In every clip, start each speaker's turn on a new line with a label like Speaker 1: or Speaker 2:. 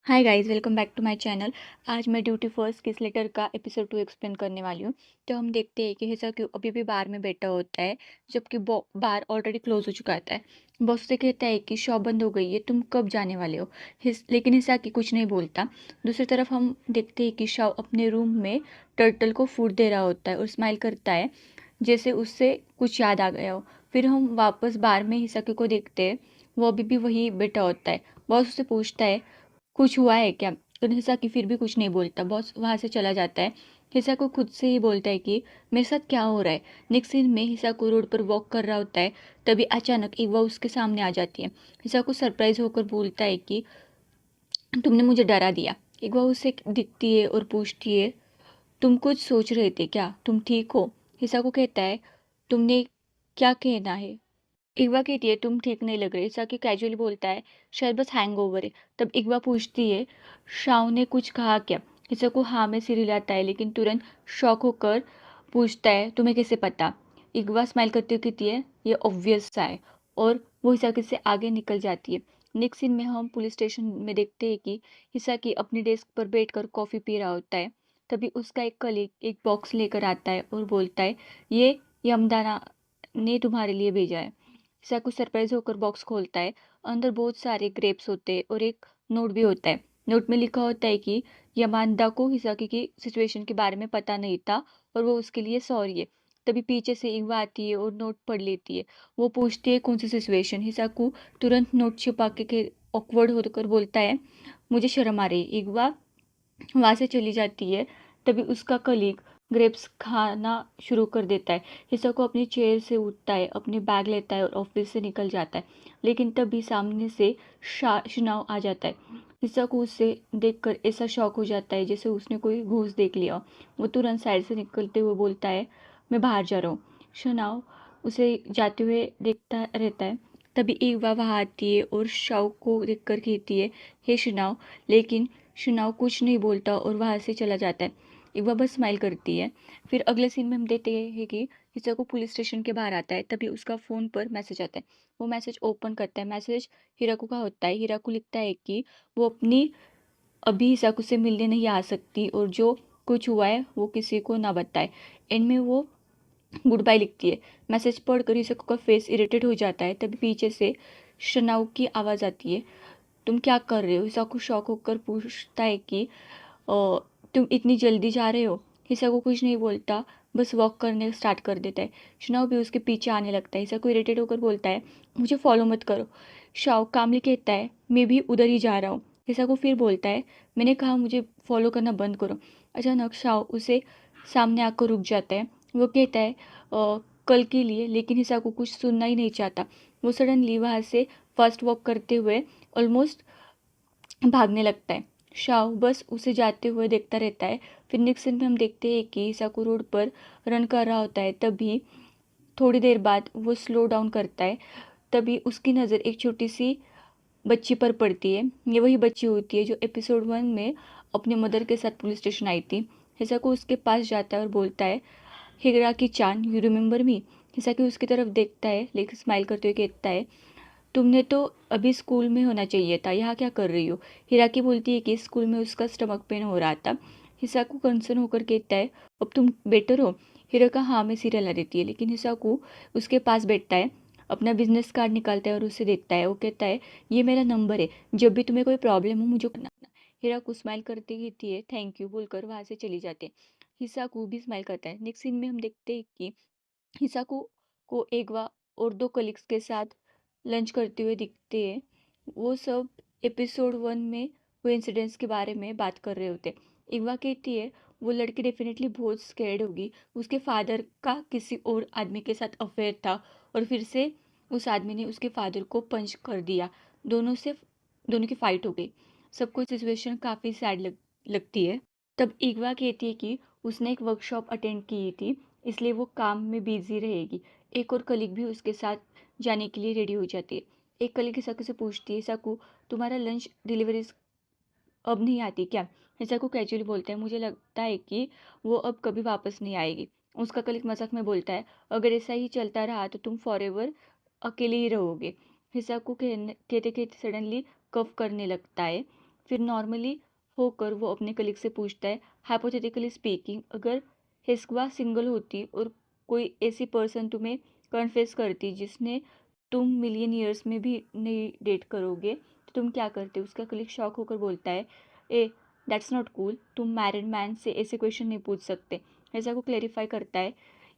Speaker 1: Hi guys, welcome back to my channel. आज मैं duty first kiss later का episode 2 explain करने वाली हूँ। तो हम देखते हैं कि हिसाक्यू अभी भी बार में बैठा होता है, जबकि बार ऑलरेडी क्लोज हो चुका होता है। बॉस से कहता है कि शॉप बंद हो गई है, तुम कब जाने वाले हो। लेकिन हिसाकी कुछ नहीं बोलता। दूसरी तरफ हम देखते हैं कि शाओ अपने रूम में टर्टल को फूड दे रहा होता है और स्माइल करता है, जैसे उससे कुछ याद आ गया हो। फिर हम वापस बार में हिसाकी को देखते हैं। वो अभी भी वही बैठा होता है। बॉस उससे पूछता है, कुछ हुआ है क्या। तो हिसाकी फिर भी कुछ नहीं बोलता। बॉस वहाँ से चला जाता है। हिसाको खुद से ही बोलता है कि मेरे साथ क्या हो रहा है। नेक्स्ट सीन में हिसाको रोड पर वॉक कर रहा होता है। तभी अचानक इवा उसके सामने आ जाती है। हिसाको सरप्राइज होकर बोलता है कि तुमने मुझे डरा दिया। इवा उसे दिखती है और पूछती है, तुम कुछ सोच रहे थे क्या, तुम ठीक हो। हिसाको कहता है, तुमने क्या कहना है। इग्वा कहती है, तुम ठीक नहीं लग रहे। साकी कैजुअली बोलता है, शायद बस हैंगओवर है। तब इग्वा पूछती है, शाओ ने कुछ कहा क्या। हिसाको हाँ में सिर हिलाता है, लेकिन तुरंत शॉक होकर पूछता है, तुम्हें कैसे पता। इग्वा स्माइल करते हुए कहती है, ये ऑब्वियस सा है। और वो हिसाकी से आगे निकल जाती है। नेक्स्ट सीन में हम पुलिस स्टेशन में देखते हैं कि हिसाकी अपनी डेस्क पर बैठकर कॉफ़ी पी रहा होता है। तभी उसका एक कलीग एक बॉक्स लेकर आता है और बोलता है, ये यमदाना ने तुम्हारे लिए भेजा है। साकू सरप्राइज होकर बॉक्स खोलता है। अंदर बहुत सारे ग्रेप्स होते हैं और एक नोट भी होता है। नोट में लिखा होता है कि यमांदा को हिसाकी की सिचुएशन के बारे में पता नहीं था और वो उसके लिए सॉरी है। तभी पीछे से इवा आती है और नोट पढ़ लेती है। वो पूछती है, कौन सी सिचुएशन। हिसाकू तुरंत नोट छिपा के ऑकवर्ड होकर बोलता है, मुझे शर्म आ रही है। इवा वहाँ से चली जाती है। तभी उसका कलीग ग्रेप्स खाना शुरू कर देता है। हिसाको अपनी चेयर से उठता है, अपनी बैग लेता है और ऑफिस से निकल जाता है। लेकिन तभी सामने से शिनाव आ जाता है। हिसाको उसे देखकर ऐसा शॉक हो जाता है जैसे उसने कोई घूस देख लिया। वो तुरंत साइड से निकलते हुए बोलता है, मैं बाहर जा रहा हूँ। शिनाव उसे जाते हुए देखता रहता है। तभी एक बार वहाँ आती है और शाओ को देखकर कहती है, हे शिनाव। लेकिन शिनाव कुछ नहीं बोलता और वहाँ से चला जाता है। इवा बस स्माइल करती है। फिर अगले सीन में हम देखते हैं कि हिसाको पुलिस स्टेशन के बाहर आता है। तभी उसका फ़ोन पर मैसेज आता है। वो मैसेज ओपन करता है। मैसेज हिराकू का होता है। हिराकू लिखता है कि वो अपनी अभी हिसाको से मिलने नहीं आ सकती और जो कुछ हुआ है वो किसी को ना बताए। एंड में वो गुड बाय लिखती है। मैसेज पढ़कर हिसाको का फेस इरिटेट हो जाता है। तभी पीछे से शनाव की आवाज़ आती है, तुम क्या कर रहे हो। हिसाको शॉक होकर पूछता है कि तुम इतनी जल्दी जा रहे हो। हिसाको कुछ नहीं बोलता, बस वॉक करने स्टार्ट कर देता है। शिनाओ भी उसके पीछे आने लगता है। हिसाको इरिटेट होकर बोलता है, मुझे फॉलो मत करो। शाओ कामली कहता है, मैं भी उधर ही जा रहा हूँ। हिसाको फिर बोलता है, मैंने कहा मुझे फॉलो करना बंद करो। अचानक शाओ उसे सामने आकर रुक जाता है। वो कहता है, कल के लिए। लेकिन हिसाको कुछ सुनना ही नहीं चाहता। वो सडनली वहाँ से फास्ट वॉक करते हुए ऑलमोस्ट भागने लगता है। शाओ बस उसे जाते हुए देखता रहता है। फिर नेक्स्ट सीन में हम देखते हैं कि साकू रोड पर रन कर रहा होता है। तभी थोड़ी देर बाद वो स्लो डाउन करता है। तभी उसकी नज़र एक छोटी सी बच्ची पर पड़ती है। ये वही बच्ची होती है जो एपिसोड 1 में अपनी मदर के साथ पुलिस स्टेशन आई थी। हिसाको उसके पास जाता है और बोलता है, हिराकी चान, यू रिमेंबर मी। हिसाकी उसकी तरफ देखता है लेकिन स्माइल करते हुए कहता है, तुमने तो अभी स्कूल में होना चाहिए था, यहाँ क्या कर रही हो। हिराकी बोलती है कि स्कूल में उसका स्टमक पेन हो रहा था। हिसाकू कंसर्न होकर कहता है, अब तुम बेटर हो। हिराका हाँ में सिर हिला देती है। लेकिन हिसाकू उसके पास बैठता है, अपना बिजनेस कार्ड निकालता है और उसे देता है। वो कहता है, ये मेरा नंबर है, जब भी तुम्हें कोई प्रॉब्लम हो मुझे करना। हिराकू स्माइल करती कहती है, थैंक यू बोलकर वहाँ से चली जाते हैं। हिसाकू भी स्माइल करता है। नेक्स्ट सीन में हम देखते हैं कि हिसाको को एगवा और दो कलीग्स के साथ लंच करते हुए दिखते हैं। वो सब एपिसोड 1 में हुए इंसिडेंट्स के बारे में बात कर रहे होते हैं। एगवा कहती है, वो लड़की डेफिनेटली बहुत स्कैर्ड होगी। उसके फादर का किसी और आदमी के साथ अफेयर था और फिर से उस आदमी ने उसके फादर को पंच कर दिया। दोनों की फाइट हो गई। सबको सिचुएशन काफ़ी सैड लगती है। तब एगवा कहती है कि उसने एक वर्कशॉप अटेंड की थी, इसलिए वो काम में बिजी रहेगी। एक और कलीग भी उसके साथ जाने के लिए रेडी हो जाती है। एक कलीग साकू से पूछती है, साकू तुम्हारा लंच डिलीवरी अब नहीं आती क्या। साकू कैजुअली बोलता है, मुझे लगता है कि वो अब कभी वापस नहीं आएगी। उसका कलीग मजाक में बोलता है, अगर ऐसा ही चलता रहा तो तुम फॉरएवर अकेले ही रहोगे। हिसाकू कहते कहते सडनली कफ करने लगता है। फिर नॉर्मली होकर वो अपने कलीग से पूछता है, हाइपोथेटिकली स्पीकिंग, अगर हिस्कवा सिंगल होती और कोई ऐसी पर्सन तुम्हें कन्फेस करती जिसने तुम मिलियन ईयर्स में भी नहीं डेट करोगे, तो तुम क्या करते? उसका कलीग शॉक होकर बोलता है, ए दैट्स नॉट कूल, तुम मैरिड मैन से ऐसे क्वेश्चन नहीं पूछ सकते। ऐसा को क्लेरिफाई करता है,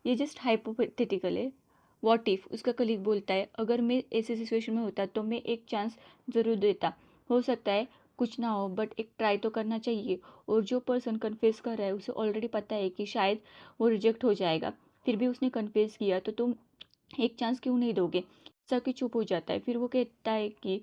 Speaker 1: ये जस्ट हाइपोथेटिकल है। What if? उसका कलीग बोलता है, अगर मैं ऐसे सिचुएशन में होता तो मैं एक चांस ज़रूर देता, हो सकता है कुछ ना हो बट एक ट्राई तो करना चाहिए। और जो पर्सन कन्फेस कर रहा है उसे ऑलरेडी पता है कि शायद वो रिजेक्ट हो जाएगा, फिर भी उसने कन्फेस किया, तो तुम एक चांस क्यों नहीं दोगे? सबकी चुप हो जाता है। फिर वो कहता है कि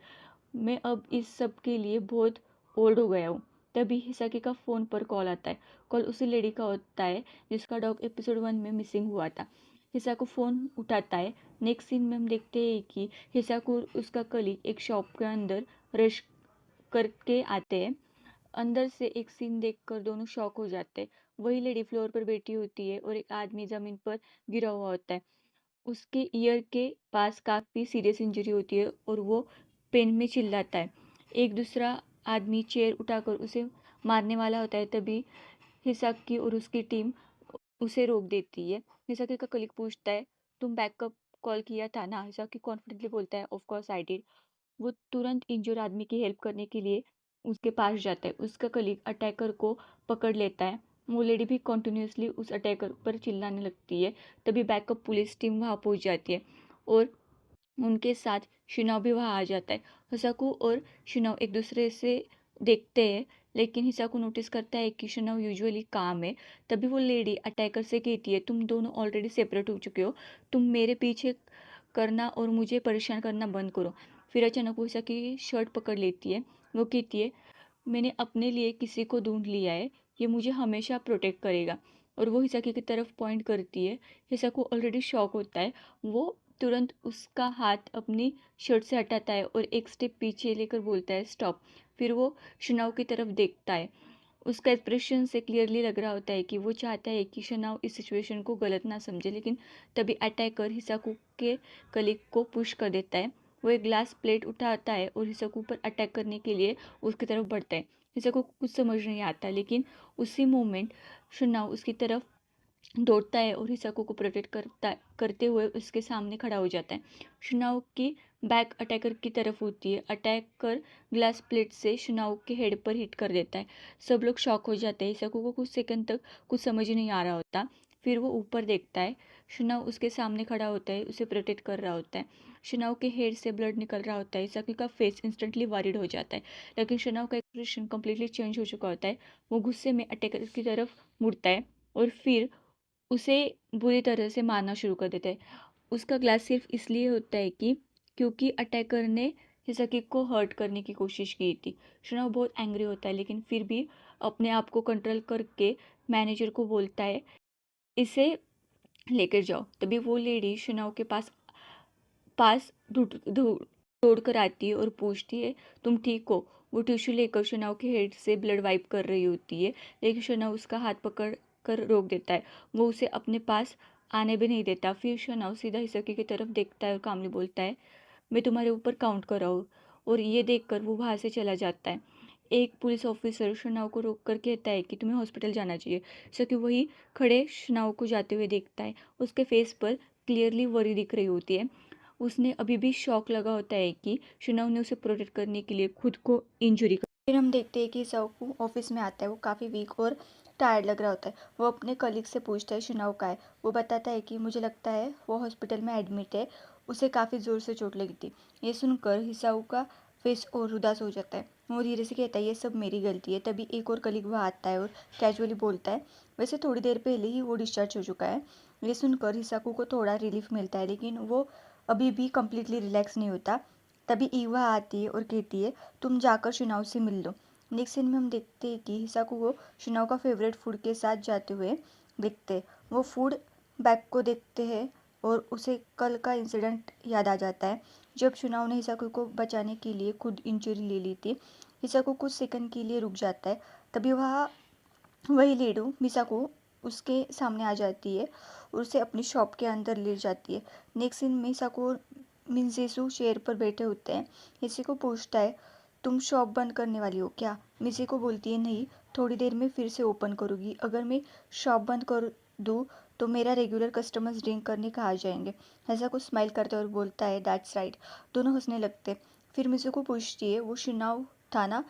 Speaker 1: मैं अब इस सब के लिए बहुत ओल्ड हो गया हूँ। तभी हिसाकी का फ़ोन पर कॉल आता है। कॉल उसी लेडी का होता है जिसका डॉग एपिसोड 1 में मिसिंग हुआ था। हिसाको फ़ोन उठाता है। नेक्स्ट सीन में हम देखते हैं कि हिसाको और उसका कलीग एक शॉप के अंदर रश करके आते हैं। अंदर से एक सीन देखकर दोनों शॉक हो जाते हैं। वही लेडी फ्लोर पर बैठी होती है और एक आदमी ज़मीन पर गिरा हुआ होता है। उसके ईयर के पास काफ़ी सीरियस इंजरी होती है और वो पेन में चिल्लाता है। एक दूसरा आदमी चेयर उठाकर उसे मारने वाला होता है, तभी हिसाकी और उसकी टीम उसे रोक देती है। हिसाकी का कलीग पूछता है, तुम बैकअप कॉल किया था ना? हिसाकी कॉन्फिडेंटली बोलता है, ऑफ कोर्स आई डिड। वो तुरंत इंजर्ड आदमी की हेल्प करने के लिए उसके पास जाता है। उसका कलीग अटैकर को पकड़ लेता है। वो लेडी भी कंटिन्यूअसली उस अटैकर पर चिल्लाने लगती है। तभी बैकअप पुलिस टीम वहाँ पहुँच जाती है और उनके साथ शिनाव भी वहाँ आ जाता है। हिसाकू और शिनाव एक दूसरे से देखते हैं, लेकिन हिसाकू नोटिस करता है कि शिनाव यूजुअली काम है। तभी वो लेडी अटैकर से कहती है, तुम दोनों ऑलरेडी सेपरेट हो चुके हो, तुम मेरे पीछे करना और मुझे परेशान करना बंद करो। फिर अचानक वो हिसाकी की शर्ट पकड़ लेती है। वो कहती है, मैंने अपने लिए किसी को ढूंढ लिया है, ये मुझे हमेशा प्रोटेक्ट करेगा। और वो हिसाकी की तरफ पॉइंट करती है। हिसाकू ऑलरेडी शॉक होता है। वो तुरंत उसका हाथ अपनी शर्ट से हटाता है और एक स्टेप पीछे लेकर बोलता है, स्टॉप। फिर वो शनाव की तरफ देखता है। उसका एक्सप्रेशन से क्लियरली लग रहा होता है कि वो चाहता है कि शनाव इस सिचुएशन को गलत ना समझे, लेकिन तभी अटैकर हिसाकू के कलीग को पुश कर देता है। वो एक ग्लास प्लेट उठाता है और हिसाकू पर अटैक करने के लिए उसकी तरफ बढ़ता है। हिसाकू को कुछ समझ नहीं आता, लेकिन उसी मोमेंट शनाव उसकी तरफ दौड़ता है और हिसाको को प्रोटेक्ट करते हुए उसके सामने खड़ा हो जाता है। शुनाव की बैक अटैकर की तरफ होती है। अटैकर ग्लास प्लेट से शुनाव के हेड पर हिट कर देता है। सब लोग शॉक हो जाते हैं। हिसाको को कुछ सेकंड तक कुछ समझ ही नहीं आ रहा होता। फिर वो ऊपर देखता है। शुनाव उसके सामने खड़ा होता है, उसे प्रोटेक्ट कर रहा होता है। शुनाव के हेड से ब्लड निकल रहा होता है। हिसाकी का फेस इंस्टेंटली वरीड हो जाता है, लेकिन शुनाव का एक्सप्रेशन कम्प्लीटली चेंज हो चुका होता है। वो गुस्से में अटैकर की तरफ मुड़ता है और फिर उसे बुरी तरह से मारना शुरू कर देता है। उसका ग्लास सिर्फ इसलिए होता है कि क्योंकि अटैकर ने हिसाकी को हर्ट करने की कोशिश की थी। शुनाव बहुत एंग्री होता है, लेकिन फिर भी अपने आप को कंट्रोल करके मैनेजर को बोलता है, इसे लेकर जाओ। तभी वो लेडी शुनाव के पास पास दौड़ कर आती है और पूछती है, तुम ठीक हो? वो टिश्यू लेकर शनाव के हेड से ब्लड वाइप कर रही होती है, लेकिन शनाव उसका हाथ पकड़ कर रोक देता है। वो उसे अपने पास आने भी नहीं देता। फिर शनाव सीधा हिसकी की तरफ देखता है और कामली बोलता है, मैं तुम्हारे ऊपर काउंट कर रहा हूँ। और ये देखकर वो वहाँ से चला जाता है। एक पुलिस ऑफिसर शनाव को रोक कर कहता है कि तुम्हें हॉस्पिटल जाना चाहिए। सकी वही खड़े शनाव को जाते हुए देखता है। उसके फेस पर क्लियरली वरी दिख रही होती है। उसने अभी भी शौक लगा होता है कि शुनव ने उसे प्रोटेक्ट करने के लिए खुद को इंजुरी कर। फिर हम देखते हैं कि साउकू ऑफिस में आता है। वो काफ़ी वीक और टायर्ड लग रहा होता है। वो अपने कलीग से पूछता है शुनव का है। वो बताता है कि मुझे लगता है वो हॉस्पिटल में एडमिट है, उसे काफ़ी ज़ोर से चोट लगी थी। ये सुनकर हिसाऊ का फेस और उदास हो जाता है। वो धीरे से कहता है, ये सब मेरी गलती है। तभी एक और कलीग वहाँ आता है और कैजुअली बोलता है, वैसे थोड़ी देर पहले ही वो डिस्चार्ज हो चुका है। ये सुनकर हिसाकू को थोड़ा रिलीफ मिलता है, लेकिन वो अभी भी कम्प्लीटली रिलैक्स नहीं होता। तभी ईवा आती है और कहती है, तुम जाकर शुनाव से मिल लो। नेक्स्ट सीन में हम देखते हैं कि हिसाकू को शुनाव का फेवरेट फूड के साथ जाते हुए देखते हैं। वो फूड बैग को देखते हैं और उसे कल का इंसिडेंट याद आ जाता है, जब शुनाव ने हिसाकू को बचाने के लिए खुद इंजरी ले ली थी। हिसाकू कुछ सेकंड के लिए रुक जाता है। तभी वहाँ वही लेडू मिसाको उसके सामने आ जाती है और उसे अपनी शॉप के अंदर ले जाती है। नेक्स्ट सीन मिसाको और मिनजेसु चेयर पर बैठे होते हैं। हिसी को पूछता है, तुम शॉप बंद करने वाली हो क्या? मिसिको बोलती है, नहीं, थोड़ी देर में फिर से ओपन करूँगी। अगर मैं शॉप बंद कर दूँ तो मेरा रेगुलर कस्टमर्स ड्रिंक करने कहाँ जाएंगे? ऐसा कुछ स्माइल करते और बोलता है, दैट्स राइट। दोनों हंसने लगते। फिर मिसिको पूछती है, वो शिनाव था ना,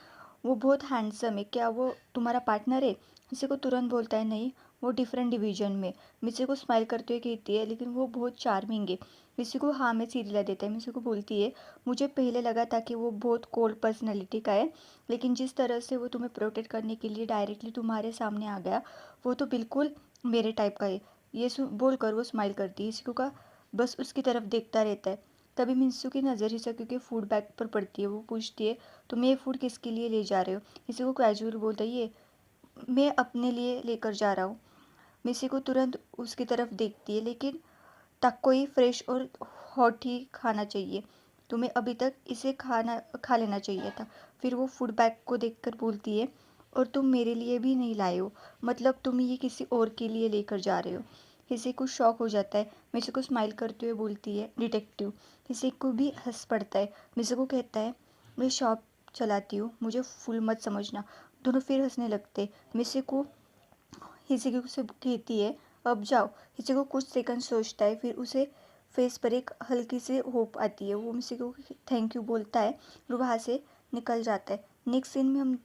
Speaker 1: वो बहुत हैंडसम है, क्या वो तुम्हारा पार्टनर है? मिसिको तुरंत बोलता है, नहीं, वो डिफरेंट डिवीजन में। मिसिको स्माइल करते हुए कहती है, लेकिन वो बहुत चार्मिंग है। मिसिको हाँ में सिर हिला देता है। मिसिको बोलती है, मुझे पहले लगा था कि वो बहुत कोल्ड पर्सनैलिटी का है, लेकिन जिस तरह से वो तुम्हें प्रोटेक्ट करने के लिए डायरेक्टली तुम्हारे सामने आ गया, वो तो बिल्कुल मेरे टाइप का है। ये बोलकर वो स्माइल करती है। हिसको का बस उसकी तरफ देखता रहता है। तभी मिंसू की नज़र हिसको के फूड बैग पर पड़ती है। वो पूछती है, तुम ये फूड किसके लिए ले जा रहे हो? हिसको कैजुअल बोलता है, ये मैं अपने लिए लेकर जा रहा हूँ। मिसिको तुरंत उसकी तरफ देखती है, लेकिन ताको ही फ्रेश और हॉट ही खाना चाहिए। तुम्हें अभी तक इसे खाना खा लेना चाहिए था। फिर वो फूड बैग को देखकर बोलती है, और तुम मेरे लिए भी नहीं लाए हो, मतलब तुम ये किसी और के लिए लेकर जा रहे हो। किसी को शॉक हो जाता है। मिसे को स्माइल करते हुए बोलती है, डिटेक्टिव। किसी को भी हंस पड़ता है। मिसे को कहता है, मैं शॉप चलाती हूँ, मुझे फुल मत समझना। दोनों फिर हंसने लगते। मिसे को हिसिको से कहती है, अब जाओ। हिसिको कुछ सेकंड सोचता है, फिर उसे फेस पर एक हल्की सी होप आती है। वो मिसिको को थैंक यू बोलता है और वहाँ से निकल जाता है। नेक्स्ट सीन में हम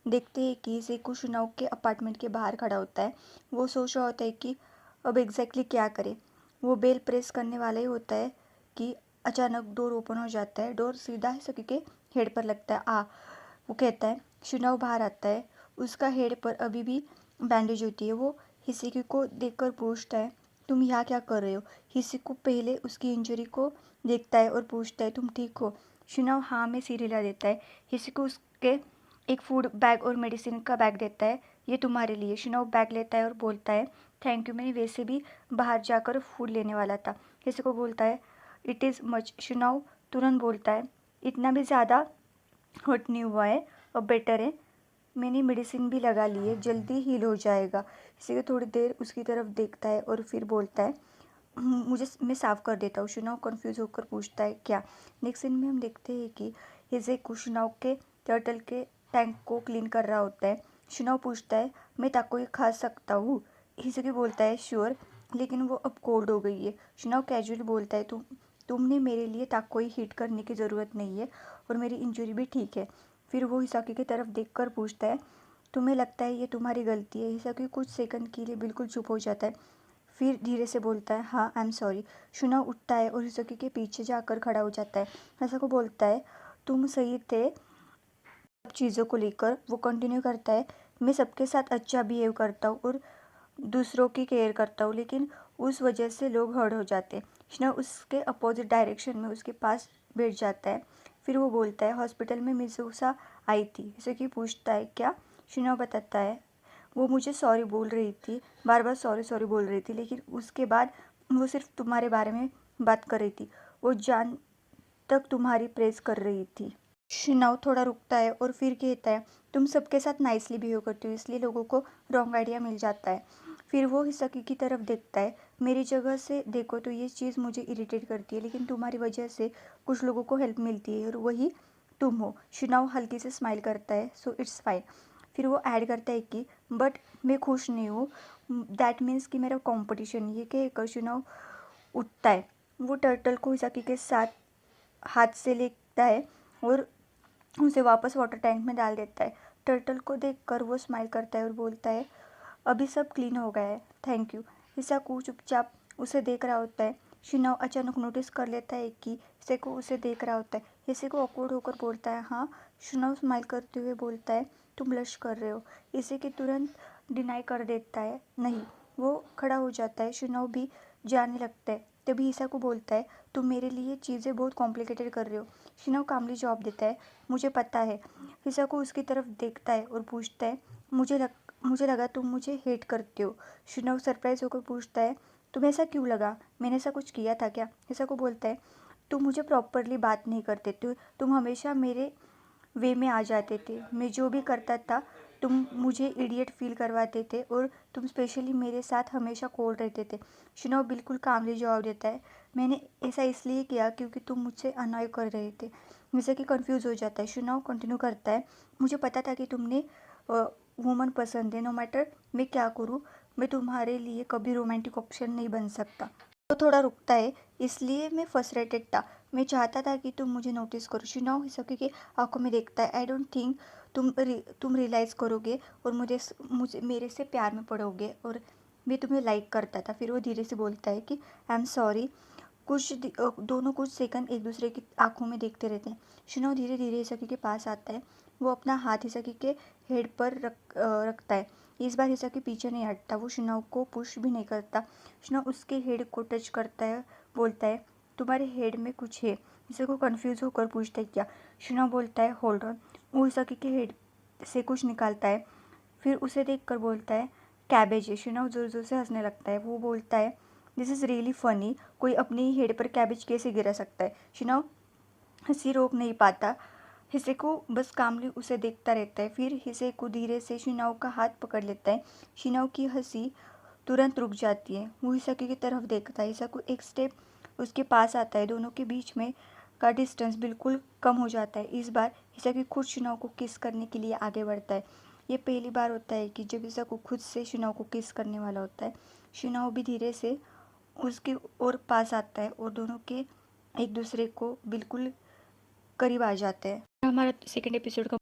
Speaker 1: देखते हैं कि सेकू शिनाओ के अपार्टमेंट के बाहर खड़ा होता है। वो सोच रहा होता है कि अब एग्जैक्टली क्या करे। वो बेल प्रेस करने वाला ही होता है कि अचानक डोर ओपन हो जाता है। डोर सीधा सकी के हेड पर लगता है। वो कहता है। शिनाओ बाहर आता है। उसका हेड पर अभी भी बैंडेज होती है। वो हिसिकी को देखकर पूछता है, तुम यहाँ क्या कर रहे हो? हिसिको पहले उसकी इंजरी को देखता है और पूछता है, तुम ठीक हो? शिनाओ हाँ में सिर हिला देता है। हिसिको उसके एक फूड बैग और मेडिसिन का बैग देता है, ये तुम्हारे लिए। शिनाओ बैग लेता है और बोलता है, थैंक यू, मैंने वैसे भी बाहर जाकर फूड लेने वाला था। हिसिको बोलता है, इट इज़ मच। शिनाओ तुरंत बोलता है, इतना भी ज़्यादा हर्ट नहीं हुआ है, अब बेटर है, मैंने मेडिसिन भी लगा ली है, जल्दी हील हो जाएगा। इसी को थोड़ी देर उसकी तरफ देखता है और फिर बोलता है, मुझे मैं साफ़ कर देता हूँ। शिनाओ कन्फ्यूज़ होकर पूछता है, क्या? नेक्स्ट सीन में हम देखते हैं कि हिजेको शिनाओ के टर्टल के टैंक को क्लीन कर रहा होता है। शिनाओ पूछता है, मैं ताकोई खा सकता हूँ? हिजेको बोलता है, श्योर, लेकिन वो अब कोल्ड हो गई है। शिनाओ कैजुअली बोलता है, तुमने मेरे लिए ताकोई हीट करने की ज़रूरत नहीं है और मेरी इंजरी भी ठीक है। फिर वो हिसाकी की तरफ देखकर पूछता है, तुम्हें लगता है ये तुम्हारी गलती है? हिसाकी कुछ सेकंड के लिए बिल्कुल चुप हो जाता है, फिर धीरे से बोलता है, हाँ, आई एम सॉरी। शिनाओ उठता है और हिसाकी के पीछे जाकर खड़ा हो जाता है। हिसाकी बोलता है, तुम सही थे सब चीज़ों को लेकर। वो कंटिन्यू करता है, मैं सबके साथ अच्छा बिहेव करता हूँ और दूसरों की केयर करता हूँ, लेकिन उस वजह से लोग हर्ट हो जाते हैं। शिनाओ उसके अपोजिट डायरेक्शन में उसके पास बैठ जाता है। फिर वो बोलता है, हॉस्पिटल में मिसूसा आई थी। हिसाकी पूछता है, क्या? शिनाओ बताता है, वो मुझे सॉरी बोल रही थी, बार बार सॉरी सॉरी बोल रही थी, लेकिन उसके बाद वो सिर्फ तुम्हारे बारे में बात कर रही थी, वो जान तक तुम्हारी प्रेस कर रही थी। शिनाओ थोड़ा रुकता है और फिर कहता है, तुम सबके साथ नाइसली बिहेव करती हो, इसलिए लोगों को रॉन्ग आइडिया मिल जाता है। फिर वो हिसाकी की तरफ देखता है, मेरी जगह से देखो तो ये चीज़ मुझे इरिटेट करती है, लेकिन तुम्हारी वजह से कुछ लोगों को हेल्प मिलती है और वही तुम हो। शिनाओ हल्की से स्माइल करता है, सो इट्स फाइन। फिर वो ऐड करता है कि बट मैं खुश नहीं हूँ, दैट मीन्स कि मेरा कंपटीशन। ये कहकर शिनाओ उठता है। वो टर्टल को हिसाकी के साथ हाथ से लेता है और उसे वापस वाटर टैंक में डाल देता है। टर्टल को देखकर वो स्माइल करता है और बोलता है, अभी सब क्लीन हो गया है, थैंक यू। हिसाकू चुपचाप उसे देख रहा होता है। शिनाओ अचानक नोटिस कर लेता है कि हिसेको उसे देख रहा होता है। हिसेको ऑकवर्ड होकर बोलता है, हाँ। शिनाओ स्माइल करते हुए बोलता है, तुम ब्लश कर रहे हो। हिसेकी तुरंत डिनाई कर देता है, नहीं। वो खड़ा हो जाता है। शिनाओ भी जाने लगता है। तभी हिसाकू बोलता है, तुम मेरे लिए चीज़ें बहुत कॉम्प्लिकेटेड कर रहे हो। शिनाओ कामली जवाब देता है, मुझे पता है। हिसाकू उसकी तरफ देखता है और पूछता है, मुझे लगा तुम मुझे हेट करते हो। शिनाओ सरप्राइज होकर पूछता है, तुम्हें ऐसा क्यों लगा? मैंने ऐसा कुछ किया था क्या? हिसाकू बोलता है, तुम मुझे प्रॉपरली बात नहीं करते थे, तुम हमेशा मेरे वे में आ जाते थे। मैं जो भी करता था तुम मुझे इडियट फील करवाते थे और तुम स्पेशली मेरे साथ हमेशा कोल्ड रहते थे। शिनाओ बिल्कुल कामली जवाब देता है, मैंने ऐसा इसलिए किया क्योंकि तुम मुझसे अनॉय कर रहे थे। जैसे कि कंफ्यूज हो जाता है। शिनाओ कंटिन्यू करता है, मुझे पता था कि तुमने वुमन पसंद है, नो मैटर मैं क्या करूँ, मैं तुम्हारे लिए कभी रोमांटिक ऑप्शन नहीं बन सकता। तो थोड़ा रुकता है, इसलिए मैं फ्रस्ट्रेटेड था, मैं चाहता था कि तुम मुझे नोटिस करो। शिनाओ हिसकी की आंखों में देखता है, आई डोंट थिंक तुम रियलाइज़ करोगे और मुझे मेरे से प्यार में पड़ोगे, और मैं तुम्हें लाइक करता था। फिर वो धीरे से बोलता है कि आई एम सॉरी। दोनों कुछ सेकंड एक दूसरे की आंखों में देखते रहते हैं। शिनाओ धीरे धीरे हिसकी के पास आता है, वो अपना हाथ हिसकी के हेड पर रखता है। इस बार हिसकी पीछे नहीं हटता, वो शिनाओ को पुश भी नहीं करता। शिनाओ उसके हेड को टच करता है, बोलता है तुम्हारे हेड में कुछ है। हिसकी को कन्फ्यूज होकर पूछता है क्या। शिनाओ बोलता है होल्ड ऑन। वो हिसकी के हेड से कुछ निकालता है, फिर उसे देखकर बोलता है कैबेज है। शिनाओ जोर जोर से हंसने लगता है, वो बोलता है दिस इज़ रियली फनी, कोई अपने ही हेड पर कैबेज कैसे गिरा सकता है। शिनाओ हंसी रोक नहीं पाता, हिसेको बस कामली उसे देखता रहता है। फिर हिसेको धीरे से शिनाओ का हाथ पकड़ लेता है। शिनाओ की हंसी तुरंत रुक जाती है, वो हिसकी की तरफ देखता है। हिसको एक स्टेप उसके पास आता है, दोनों के बीच में का डिस्टेंस बिल्कुल कम हो जाता है। इस बार हिसकी खुद शिनाओ को किस करने के लिए आगे बढ़ता है। ये पहली बार होता है कि जब हिसको खुद से शिनाओ को किस करने वाला होता है। शिनाओ भी धीरे से उसके और पास आता है और दोनों के एक दूसरे को बिल्कुल करीब आ जाते हैं। हमारा सेकंड एपिसोड का